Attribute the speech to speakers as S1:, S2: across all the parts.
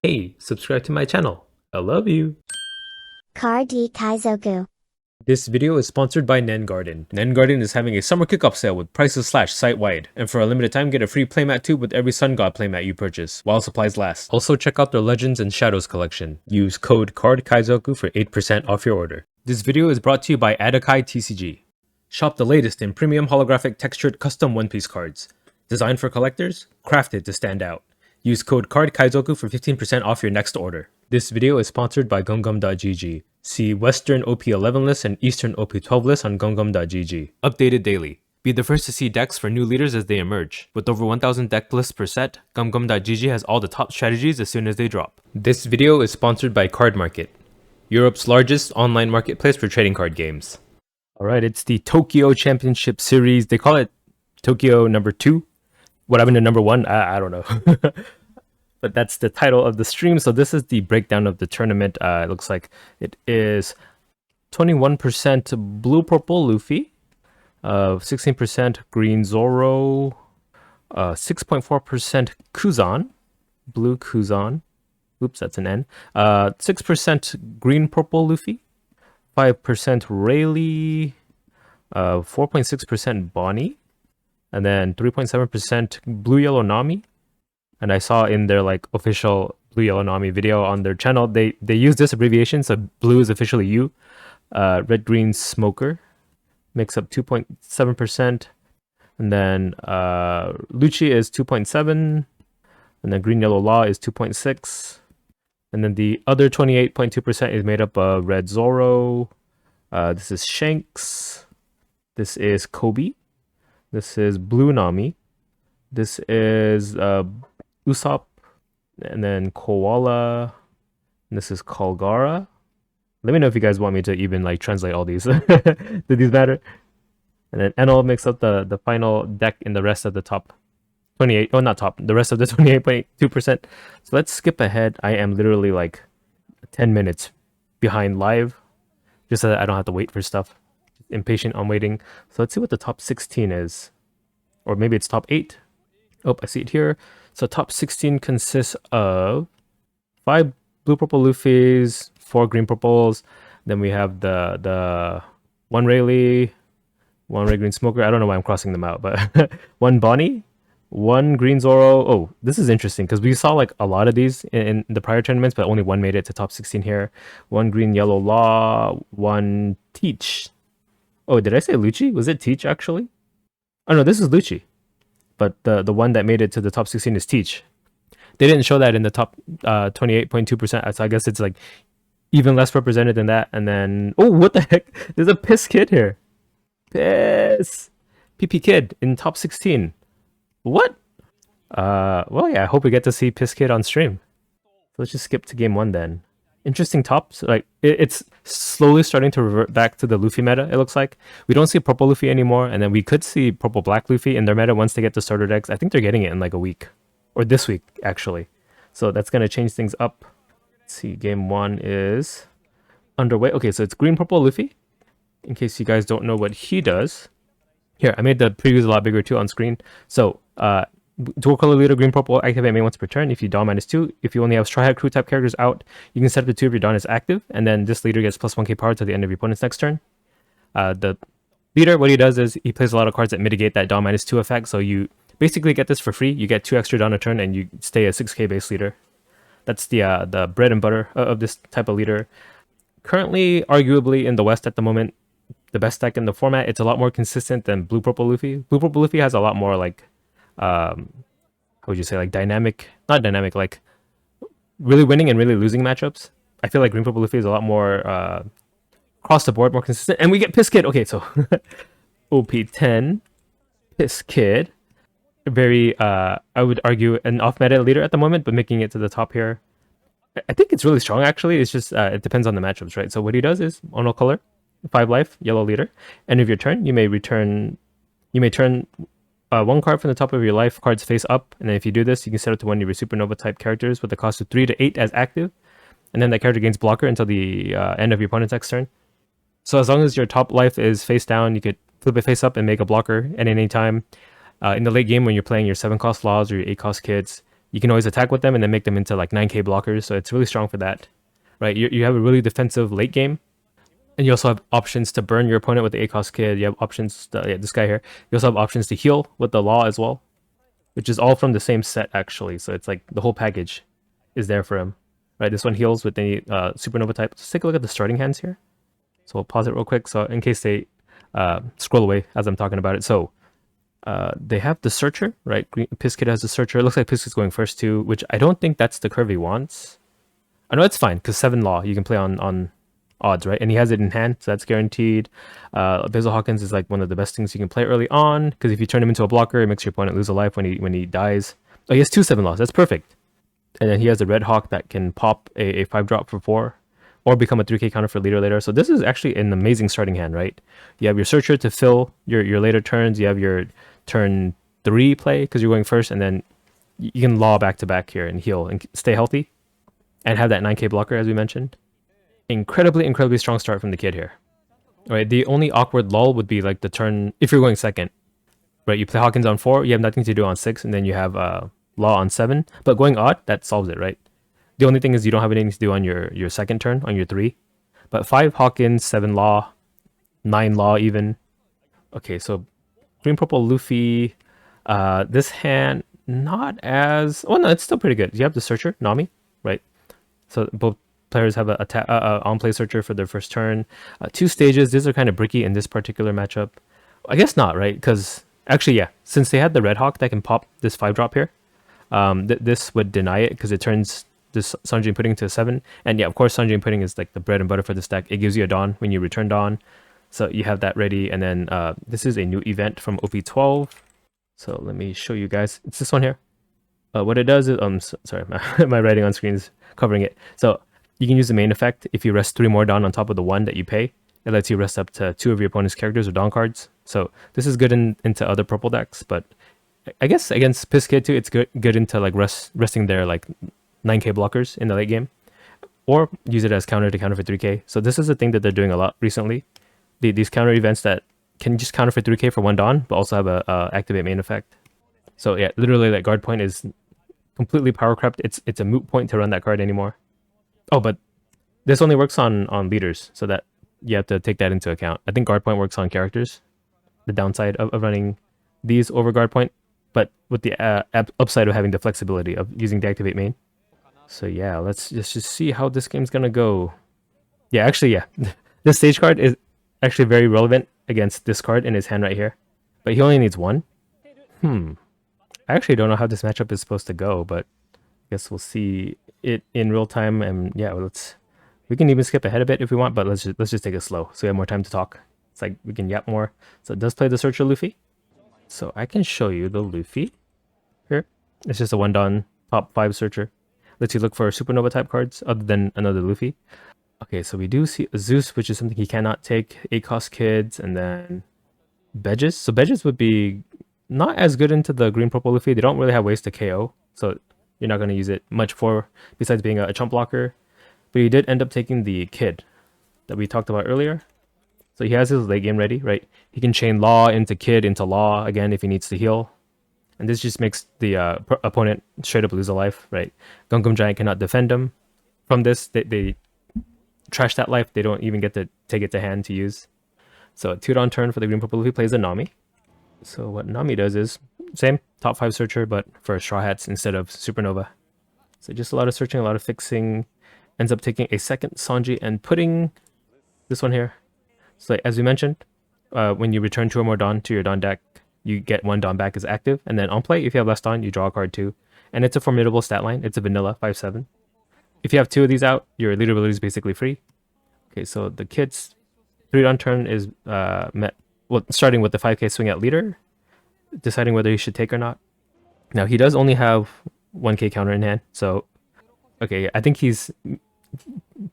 S1: Hey, subscribe to my channel. I love you.
S2: Car D Kaizoku.
S1: This video is sponsored by Nen Garden. Nen Garden is having a summer kickoff sale with prices slashed site-wide, and for a limited time get a free playmat tube with every Sun God playmat you purchase, while supplies last. Also check out their Legends and Shadows collection. Use code KAIZOKU for 8% off your order. This video is brought to you by Adakai TCG. Shop the latest in premium holographic textured custom One Piece cards. Designed for collectors, crafted to stand out. Use code KAIZOKU for 15% off your next order. This video is sponsored by gumgum.gg. See Western OP11 list and Eastern OP12 list on gumgum.gg. Updated daily. Be the first to see decks for new leaders as they emerge. With over 1,000 deck lists per set, gumgum.gg has all the top strategies as soon as they drop. This video is sponsored by Card Market, Europe's largest online marketplace for trading card games. Alright, it's the Tokyo Championship Series. They call it Tokyo number 2. What happened to number 1? I don't know. But that's the title of the stream. So this is the breakdown of the tournament. It looks like it is 21% blue purple Luffy, 16% green Zoro, 6.4% Kuzan, blue Kuzan. Oops, that's an N. 6% green purple Luffy, 5% Rayleigh, 4.6% Bonnie, and then 3.7% blue yellow Nami. And I saw in their like official blue yellow Nami video on their channel, they use this abbreviation. So blue is officially U. Red green Smoker makes up 2.7%, and then Lucci is 2.7, and then green yellow Law is 2.6, and then the other 28.2% is made up of red Zoro. This is Shanks. This is Kobe. This is blue Nami. This is Usopp, and then Koala, and this is Kalgara. Let me know if you guys want me to even like translate all these. Do these matter? And then Enel makes up the final deck in the rest of the top 28. Oh, not top. The rest of the 28.2%. So let's skip ahead. I am literally like 10 minutes behind live, just so that I don't have to wait for stuff. Impatient on waiting. So let's see what the top 16 is, or maybe it's top 8. Oh, I see it here. So top 16 consists of 5 blue purple Luffys, 4 green purples. Then we have the 1 Rayleigh, 1 red green Smoker. I don't know why I'm crossing them out, but 1 Bonnie, 1 green Zoro. Oh, this is interesting because we saw like a lot of these in the prior tournaments, but only 1 made it to top 16 here. 1 green yellow Law, 1 Teach. Oh, did I say Lucci? Was it Teach actually? Oh no, this is Lucci. But the one that made it to the top 16 is Teach. They didn't show that in the top 28.2%, so I guess it's like even less represented than that. And then, oh, what the heck? There's a Piss Kid here. Piss! PP Kid in top 16. What? Well, yeah, I hope we get to see Piss Kid on stream. So let's just skip to game 1 then. Interesting tops. Like it's slowly starting to revert back to the Luffy meta. It looks like we don't see purple Luffy anymore, and then we could see purple black Luffy in their meta once they get the starter decks. I think they're getting it in like a week, or this week actually. So that's gonna change things up. Let's see, game 1 is underway. Okay, so it's green purple Luffy. In case you guys don't know what he does, here I made the previews a lot bigger too on screen. So dual color leader green purple activate main once per turn. If you Dawn -2, if you only have Straw Hat crew type characters out, you can set up the 2 of your Dawn as active, and then this leader gets plus 1k power to the end of your opponent's next turn. The leader, what he does is he plays a lot of cards that mitigate that Dawn -2 effect, so you basically get this for free. You get 2 extra Dawn a turn, and you stay a 6k base leader. That's the bread and butter of this type of leader. Currently, arguably in the West at the moment, the best deck in the format. It's a lot more consistent than blue purple Luffy. Blue purple Luffy has a lot more like how would you say, like not dynamic, like really winning and really losing matchups. I feel like green purple Luffy is a lot more across the board, more consistent. And we get Piss Kid. Okay, so OP10 Piss Kid, very I would argue an off meta leader at the moment, but making it to the top here. I think it's really strong actually. It's just it depends on the matchups, right? So what he does is mono color, 5 life, yellow leader. End of your turn, you may turn 1 card from the top of your life cards face up, and then if you do this, you can set it to 1 of your supernova type characters with a cost of 3 to 8 as active, and then that character gains blocker until the end of your opponent's next turn. So as long as your top life is face down, you could flip it face up and make a blocker at any time. In the late game when you're playing your 7 cost Laws or your 8 cost Kids, you can always attack with them and then make them into like 9k blockers. So it's really strong for that, right? You have a really defensive late game. And you also have options to burn your opponent with the ACOS kid. You have options, this guy here. You also have options to heal with the Law as well, which is all from the same set actually. So it's like the whole package is there for him, right? This one heals with any Supernova type. Let's take a look at the starting hands here. So we'll pause it real quick. So in case they scroll away as I'm talking about it. So they have the Searcher, right? Pisskid has the Searcher. It looks like Pisskid's going first too, which I don't think that's the curve he wants. I know it's fine because 7 Law you can play on odds, right? And he has it in hand, so that's guaranteed. Basil Hawkins is like one of the best things you can play early on because if you turn him into a blocker, it makes your opponent lose a life when he dies. Oh, he has 2 7 Laws. That's perfect. And then he has a Red Hawk that can pop a 5-drop for 4 or become a 3k counter for leader later. So this is actually an amazing starting hand, right? You have your Searcher to fill your later turns. You have your turn 3 play because you're going first, and then you can Law back to back here and heal and stay healthy and have that 9k blocker as we mentioned. Incredibly strong start from the kid here. All right, the only awkward lull would be like the turn if you're going second, right? You play Hawkins on 4, you have nothing to do on 6, and then you have Law on 7. But going odd, that solves it, right? The only thing is you don't have anything to do on your second turn, on your 3. But 5 Hawkins, 7 Law, 9 Law even. Okay, so green purple Luffy. This hand not as oh no, it's still pretty good. You have the Searcher Nami, right? So both players have a on-play Searcher for their first turn. 2 stages. These are kind of bricky in this particular matchup. I guess not, right? Because actually, yeah, since they had the Red Hawk that can pop this 5-drop here, this would deny it because it turns this Sanjin Pudding to a 7. And yeah, of course, Sanjin Pudding is like the bread and butter for this deck. It gives you a Dawn when you return Dawn. So you have that ready. And then this is a new event from OP12. So let me show you guys. It's this one here. What it does is, sorry, my writing on screen is covering it. So you can use the main effect. If you rest 3 more Dawn on top of the 1 that you pay, it lets you rest up to 2 of your opponent's characters or Dawn cards. So this is good into other purple decks, but I guess against Pisskid too, it's good into like resting their like 9k blockers in the late game, or use it as counter to counter for 3k. So this is a thing that they're doing a lot recently. These counter events that can just counter for 3k for 1 Dawn, but also have a activate main effect. So yeah, literally like guard point is completely power crept. It's a moot point to run that card anymore. Oh, but this only works on leaders, so that you have to take that into account. I think guard point works on characters. The downside of running these over guard point, but with the upside of having the flexibility of using the activate main. So yeah, let's just see how this game's gonna go. Yeah, actually, yeah, this stage card is actually very relevant against this card in his hand right here, but he only needs 1. I actually don't know how this matchup is supposed to go, but I guess we'll see it in real time. And yeah, we can even skip ahead a bit if we want, but let's just take it slow so we have more time to talk. It's like we can yap more. So it does play the Searcher Luffy. So I can show you the Luffy here. It's just a 1 Dawn top 5 Searcher. Lets you look for Supernova type cards other than another Luffy. Okay, so we do see a Zeus, which is something he cannot take. ACOS kids, and then Bedges. So Bedges would be not as good into the green purple Luffy. They don't really have ways to KO, so you're not going to use it much for besides being a chump blocker. But he did end up taking the kid that we talked about earlier. So he has his late game ready, right? He can chain Law into kid into Law again if he needs to heal. And this just makes the opponent straight up lose a life, right? Gungam Giant cannot defend him. From this, they trash that life. They don't even get to take it to hand to use. So a 2 Dawn turn for the green purple Luffy plays a Nami. So what Nami does is same top 5 Searcher, but for Straw Hats instead of Supernova. So just a lot of searching, a lot of fixing. Ends up taking a second Sanji and putting this one here. So as we mentioned, when you return 2 or more Dawn to your Dawn deck, you get 1 Dawn back as active. And then on play, if you have less Dawn, you draw a card too. And it's a formidable stat line. It's a vanilla 5/7. If you have 2 of these out, your leader ability is basically free. Okay, so the kid's 3 Dawn turn is starting with the 5k swing at leader, deciding whether he should take or not. Now he does only have 1k counter in hand, so okay, I think he's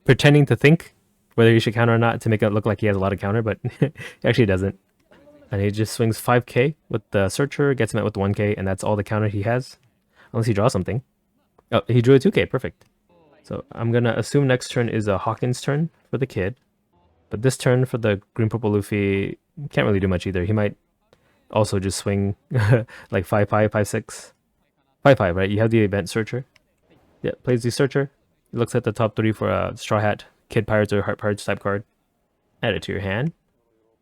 S1: pretending to think whether he should counter or not to make it look like he has a lot of counter, but he actually doesn't. And he just swings 5k with the Searcher, gets met with 1k, and that's all the counter he has, unless he draws something. Oh, he drew a 2k, perfect. So I'm gonna assume next turn is a Hawkins turn for the kid, but this turn for the green purple Luffy can't really do much either. He might also just swing like 5/5, 5/6. 5/5, right? You have the event searcher. Yeah, plays the searcher. Looks at the top 3 for a Straw Hat, Kid Pirates, or Heart Pirates type card. Add it to your hand.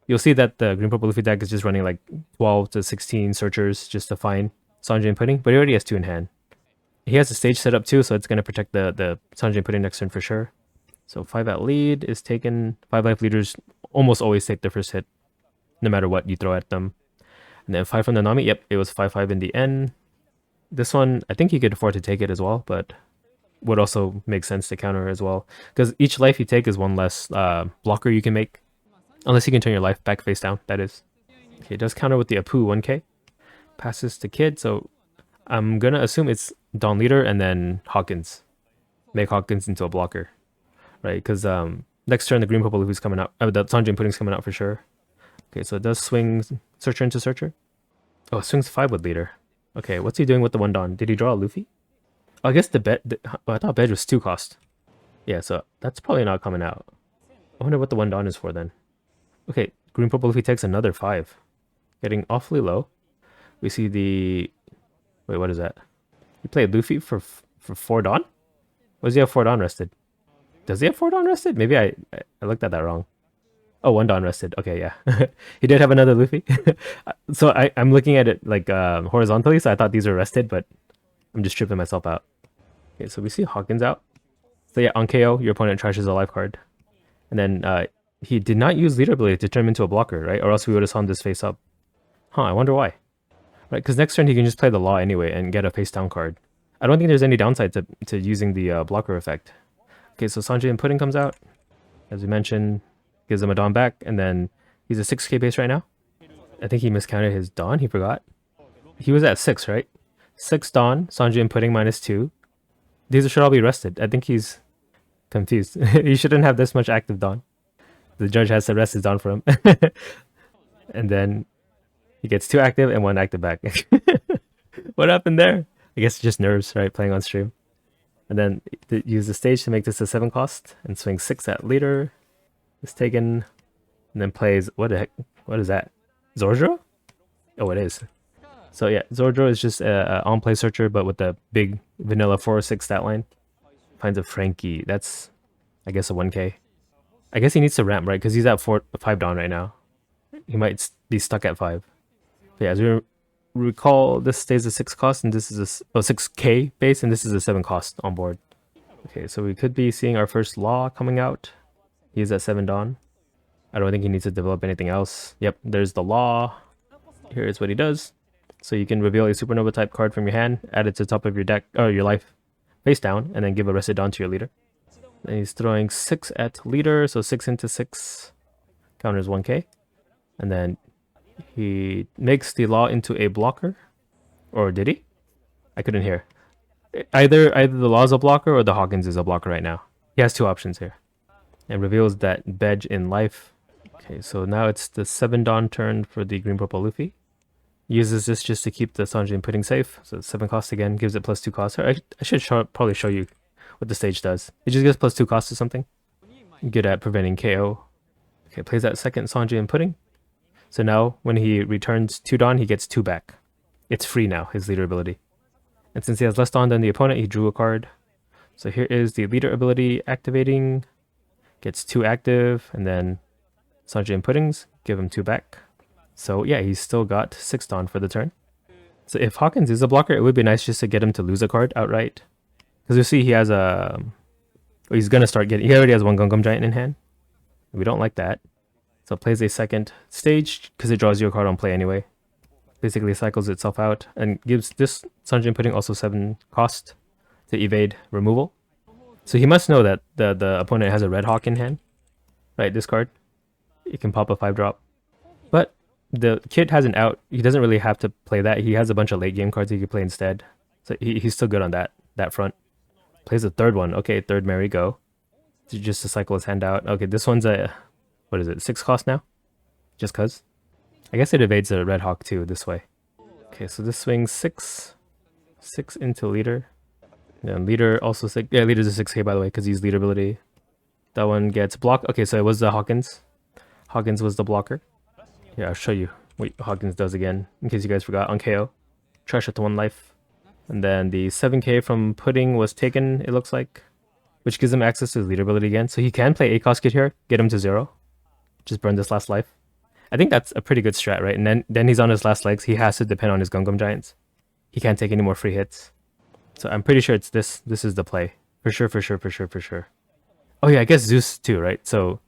S1: You'll see that the green purple Luffy deck is just running like 12 to 16 searchers just to find Sanji and Pudding, but he already has 2 in hand. He has a stage set up too, so it's going to protect the Sanji and Pudding next turn for sure. So 5 at lead is taken. 5 life leaders almost always take the first hit, no matter what you throw at them. And then 5 from the Nami, yep, it was 5/5 in the end. This one, I think you could afford to take it as well, but would also make sense to counter as well. Because each life you take is one less blocker you can make. Unless you can turn your life back face down, that is. Okay, it does counter with the Apu 1k. Passes to Kid, so I'm gonna assume it's Dawn Leader and then Hawkins. Make Hawkins into a blocker. Right, because next turn the green purple Luffy's coming out. The Sanji and Pudding's coming out for sure. Okay, so it does swing Searcher into Searcher. Oh, it swings 5 with Leader. Okay, what's he doing with the 1 Dawn? Did he draw a Luffy? Oh, I guess the bed. I thought bed was 2 cost. Yeah, so that's probably not coming out. I wonder what the 1 Dawn is for then. Okay, green purple Luffy takes another 5. Getting awfully low. We see the... Wait, what is that? He played Luffy for 4 Dawn? Or does he have 4 Dawn rested? Does he have 4 Dawn rested? Maybe I looked at that wrong. Oh, 1 Dawn rested. Okay, yeah. He did have another Luffy. So I'm looking at it like horizontally, so I thought these were rested, but I'm just tripping myself out. Okay, so we see Hawkins out. So yeah, on KO, your opponent trashes a life card. And then he did not use Leader ability to turn him into a blocker, right? Or else we would have saw him this face up. Huh, I wonder why. Right, because next turn he can just play the Law anyway and get a face down card. I don't think there's any downside to using the blocker effect. Okay, so Sanji and Pudding comes out. As we mentioned, gives him a Dawn back, and then he's a 6k base right now. I think he miscounted his Dawn, he forgot. He was at 6, right? 6 Dawn, Sanji and Pudding -2. These should all be rested. I think he's confused. He shouldn't have this much active Dawn. The judge has to rest his Dawn for him. And then he gets 2 active and 1 active back. What happened there? I guess just nerves, right? Playing on stream. And then use the stage to make this a 7 cost and swing 6 at leader. Is taken. And then plays, what the heck? What is that? Zordro? Oh, it is. So yeah, Zordro is just a on-play searcher, but with the big vanilla 4/6 stat line. Finds a Frankie. That's, I guess, a 1k. I guess he needs to ramp, right? Because he's at 5 Dawn right now. He might be stuck at 5. But yeah, as we recall, this stays a 6 cost, and this is a 6k base, and this is a 7 cost on board. Okay, so we could be seeing our first Law coming out. He's at 7 Dawn. I don't think he needs to develop anything else. Yep, there's the Law. Here is what he does. So you can reveal a Supernova type card from your hand, add it to the top of your deck, or your life, face down, and then give a rested Dawn to your leader. And he's throwing 6 at leader, so 6 into 6 counters 1k. And then he makes the Law into a blocker. Or did he? I couldn't hear. Either the Law is a blocker or the Hawkins is a blocker right now. He has 2 options here. And reveals that Bedge in life. Okay, so now it's the 7 Dawn turn for the green purple Luffy. Uses this just to keep the Sanji and Pudding safe. So 7 cost again, gives it +2 cost. I should probably show you what the stage does. It just gives +2 cost to something. Good at preventing KO. Okay, plays that second Sanji and Pudding. So now when he returns 2 Dawn, he gets 2 back. It's free now, his leader ability. And since he has less Dawn than the opponent, he drew a card. So here is the leader ability activating. Gets 2 active, and then Sanji and Puddings give him 2 back. So yeah, he's still got 6 Dawn for the turn. So if Hawkins is a blocker, it would be nice just to get him to lose a card outright. Because you see he has a... Well, he's going to start getting... He already has 1 Gungam Giant in hand. We don't like that. So plays a second stage, because it draws you a card on play anyway. Basically cycles itself out, and gives this Sanji and Pudding also 7 cost to evade removal. So he must know that the opponent has a Red Hawk in hand. Right, this card. You can pop a 5-drop. But the kid has an out. He doesn't really have to play that. He has a bunch of late game cards he could play instead. So he's still good on that front. Plays a 3rd one. Okay, 3rd Merry Go. Just to cycle his hand out. Okay, this one's a... What is it? 6 cost now? Just cuz? I guess it evades a Red Hawk too, this way. Okay, so this swings 6. 6 into leader. And leader also 6. Yeah, leader's a 6k by the way, because he's leader ability. That one gets blocked. Okay, so it was the Hawkins. Hawkins was the blocker. Yeah, I'll show you what Hawkins does again, in case you guys forgot, on KO. Trash it to 1 life. And then the 7k from Pudding was taken, it looks like, which gives him access to his leader ability again. So he can play ACOS Kid here, get him to 0. Just burn this last life. I think that's a pretty good strat, right? And then he's on his last legs. He has to depend on his Gungam Giants. He can't take any more free hits. So I'm pretty sure it's this. This is the play. For sure, for sure, for sure, for sure. Oh yeah, I guess Zeus too, right? So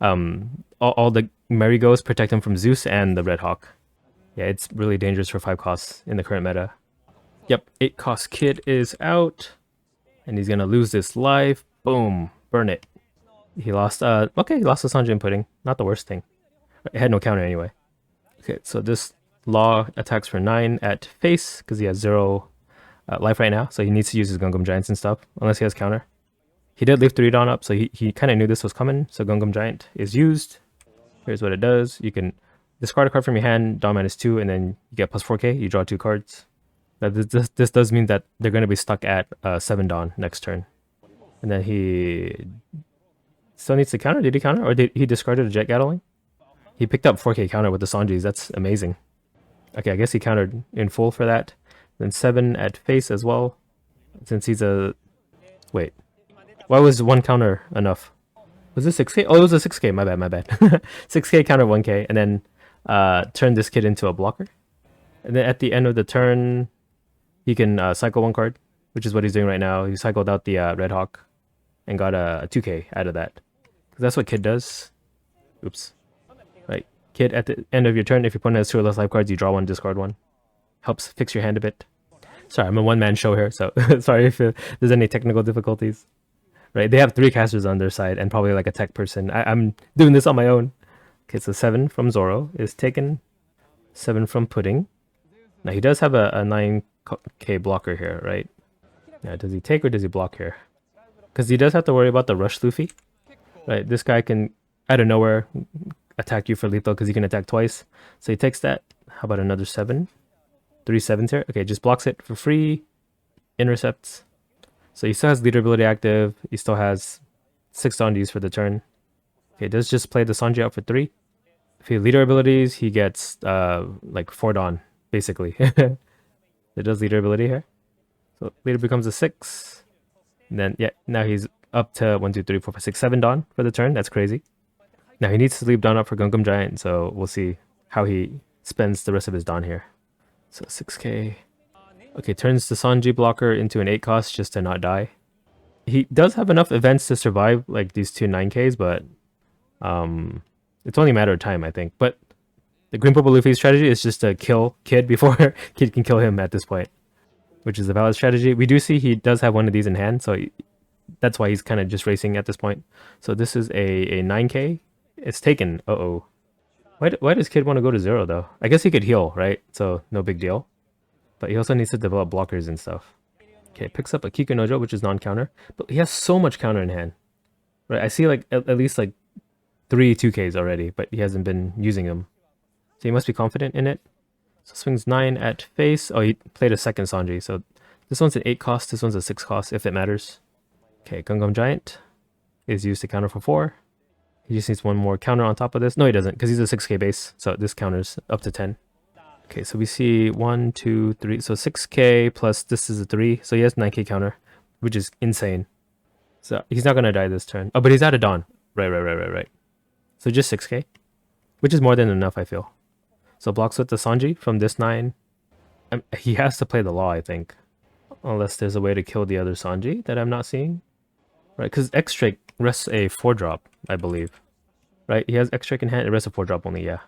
S1: all the Merry-Go's protect him from Zeus and the Red Hawk. Yeah, it's really dangerous for 5 costs in the current meta. Yep, 8 cost Kid is out. And he's gonna lose this life. Boom. Burn it. He lost okay, he lost the Sanjay and Pudding. Not the worst thing. It had no counter anyway. Okay, so this Law attacks for 9 at face, because he has 0 life right now, so he needs to use his Gungam Giants and stuff, unless he has counter. He did leave 3 Dawn up, so he kind of knew this was coming, so Gungam Giant is used. Here's what it does. You can discard a card from your hand, Dawn -2, and then you get plus 4k, you draw 2 cards. Now this does mean that they're going to be stuck at 7 Dawn next turn. And then he still needs to counter. Did he counter? Or did he discarded a Jet Gatling? He picked up 4k counter with the Sanjis. That's amazing. Okay, I guess he countered in full for that. Then 7 at face as well. Since he's a... Wait. Why was 1 counter enough? Was this 6k? Oh, it was a 6k. My bad, my bad. 6k counter 1k. And then turn this kid into a blocker. And then at the end of the turn, he can cycle 1 card, which is what he's doing right now. He cycled out the Red Hawk and got a 2k out of that. Because that's what Kid does. Oops. Right. Kid, at the end of your turn, if your opponent has 2 or less life cards, you draw 1, discard 1. Helps fix your hand a bit. Sorry, I'm a one-man show here, so sorry if there's any technical difficulties. Right, they have 3 casters on their side and probably like a tech person. I'm doing this on my own. Okay, so 7 from Zoro is taken. 7 from Pudding. Now he does have a 9k blocker here, right? Now does he take or does he block here? Because he does have to worry about the rush Luffy. Right, this guy can, out of nowhere, attack you for lethal because he can attack twice. So he takes that. How about another 7? 3 7s here. Okay, just blocks it for free. Intercepts. So he still has leader ability active. He still has 6 Sanjis for the turn. Okay, does just play the Sanji out for 3. If he leader abilities, he gets like 4 Dawn, basically. It does leader ability here. So leader becomes a 6. And then yeah, now he's up to 1, 2, 3, 4, 5, 6, 7 Dawn for the turn. That's crazy. Now he needs to leave Dawn up for Gungam Giant, so we'll see how he spends the rest of his Dawn here. So 6k. Okay, turns the Sanji blocker into an 8 cost just to not die. He does have enough events to survive like these 2 9ks, but it's only a matter of time, I think. But the Green Purple Luffy strategy is just to kill Kid before Kid can kill him at this point, which is a valid strategy. We do see he does have one of these in hand, so that's why he's kind of just racing at this point. So this is a 9k. It's taken. Uh-oh. Why does Kid want to go to 0 though? I guess he could heal, right? So no big deal. But he also needs to develop blockers and stuff. Okay, picks up a Kikunojo, which is non-counter. But he has so much counter in hand. Right, I see like at least like 3 2Ks already, but he hasn't been using them. So he must be confident in it. So swings 9 at face. Oh, he played a second Sanji. So this one's an 8 cost, this one's a 6 cost, if it matters. Okay, Gungam Giant is used to counter for 4. He just needs 1 more counter on top of this. No, he doesn't, because he's a 6k base. So this counters up to 10. Okay, so we see 1, 2, 3. So 6k plus this is a 3. So he has 9k counter, which is insane. So he's not going to die this turn. Oh, but he's out of Dawn. Right. So just 6k, which is more than enough, I feel. So blocks with the Sanji from this 9. He has to play the Law, I think. Unless there's a way to kill the other Sanji that I'm not seeing. Right, because X-Strike rests a 4-drop, I believe. Right, he has X-Strike in hand, it rests a 4-drop only, yeah.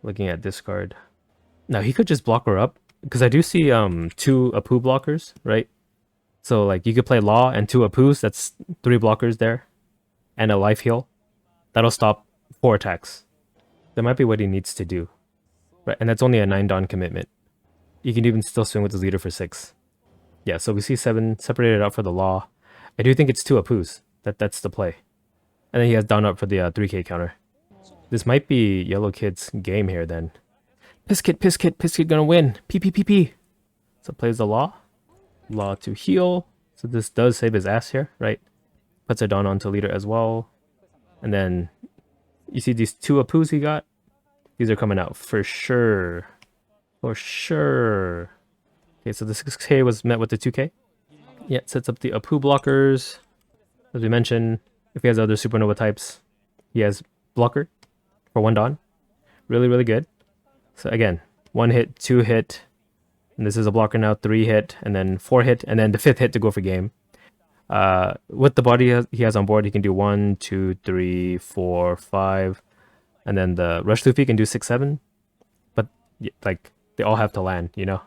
S1: Looking at discard. Now he could just block her up, because I do see 2 Apu blockers, right? So like you could play Law and 2 Apus, that's 3 blockers there. And a life heal. That'll stop 4 attacks. That might be what he needs to do. Right, and that's only a 9 Dawn commitment. You can even still swing with his leader for 6. Yeah, so we see 7 separated out for the Law. I do think it's 2 Apus. That's the play. And then he has Dawn up for the 3k counter. This might be Yellow Kid's game here then. Piss Kid gonna win. P. So plays the Law. Law to heal. So this does save his ass here, right? Puts a Dawn onto leader as well. And then you see these 2 Apus he got? These are coming out for sure. For sure. Okay, so the 6k was met with the 2k. Yeah, it sets up the Apu blockers. As we mentioned, if he has other supernova types, he has blocker for 1 Dawn. Really, really good. So again, 1 hit, 2 hit, and this is a blocker now, 3 hit, and then 4 hit, and then the 5th hit to go for game. With the body he has on board, he can do 1, 2, 3, 4, 5, and then the Rush Luffy can do 6, 7. But like they all have to land, you know.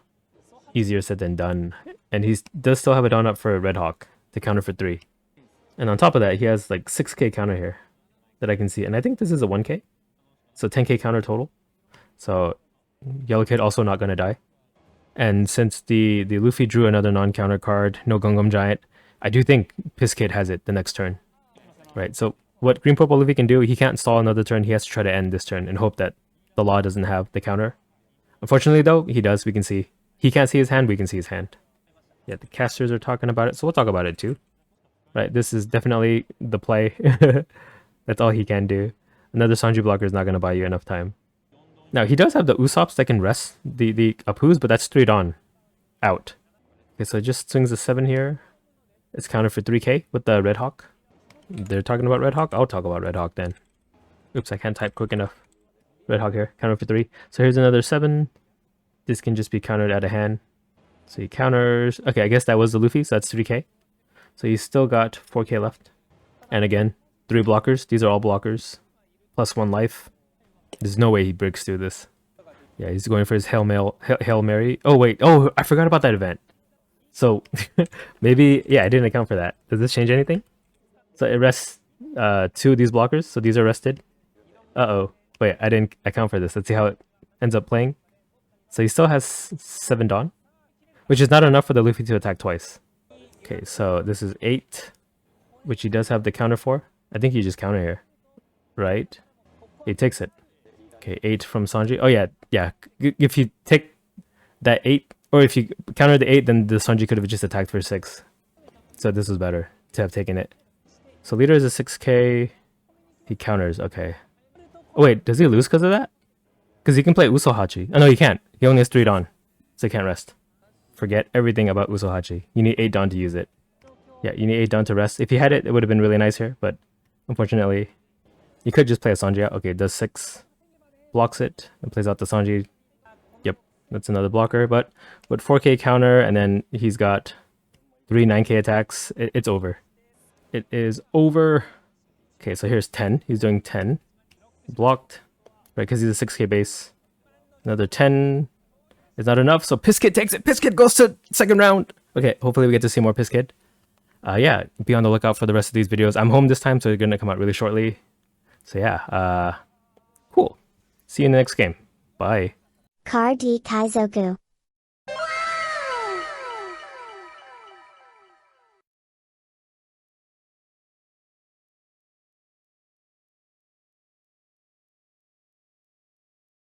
S1: Easier said than done. And he does still have a Dawn up for Red Hawk to counter for 3. And on top of that, he has like 6k counter here that I can see. And I think this is a 1k. So 10k counter total. So Yellow Kid also not going to die. And since the Luffy drew another non-counter card, no Gungam Giant, I do think Piss Kid has it the next turn. Right, so what Green Purple Luffy can do, he can't stall another turn. He has to try to end this turn and hope that the law doesn't have the counter. Unfortunately though, he does. We can see. He can't see his hand, we can see his hand. Yeah, the casters are talking about it, so we'll talk about it too. Right, this is definitely the play. That's all he can do. Another Sanji blocker is not going to buy you enough time. Now, he does have the Usops that can rest the Apus, but that's 3 Dawn. Out. Okay, so it just swings a 7 here. It's countered for 3k with the Red Hawk. They're talking about Red Hawk? I'll talk about Red Hawk then. Oops, I can't type quick enough. Red Hawk here, countered for 3. So here's another 7. This can just be countered out of hand. So he counters... Okay, I guess that was the Luffy, so that's 3k. So he's still got 4k left. And again, 3 blockers. These are all blockers. Plus 1 life. There's no way he breaks through this. Yeah, he's going for his Hail Mary. Oh, wait. Oh, I forgot about that event. So, maybe... Yeah, I didn't account for that. Does this change anything? So it rests 2 of these blockers. So these are rested. Uh-oh. Wait, I didn't account for this. Let's see how it ends up playing. So he still has 7 Dawn. Which is not enough for the Luffy to attack twice. Okay, so this is 8. Which he does have the counter for. I think you just counter here. Right? He takes it. Okay, 8 from Sanji. Oh, yeah. If you take that 8, or if you counter the 8, then the Sanji could have just attacked for 6. So this was better to have taken it. So leader is a 6k. He counters. Okay. Oh, wait. Does he lose because of that? Because he can play Usohachi. Oh, no, he can't. He only has 3 Dawn. So he can't rest. Forget everything about Usohachi. You need 8 Dawn to use it. Yeah, you need 8 Dawn to rest. If he had it, it would have been really nice here. But unfortunately, you could just play a Sanji out. Okay, it does 6. Blocks it. And plays out the Sanji. Yep, that's another blocker. But with 4k counter, and then he's got 3 9k attacks, it's over. It is over. Okay, so here's 10. He's doing 10. Blocked. Right, because he's a 6k base. Another 10 is not enough, so Piss Kid takes it. Piss Kid goes to second round. Okay, hopefully we get to see more Piss Kid. Yeah, be on the lookout for the rest of these videos. I'm home this time, so they're going to come out really shortly. So yeah, cool. See you in the next game. Bye.
S2: Car D Kaizoku.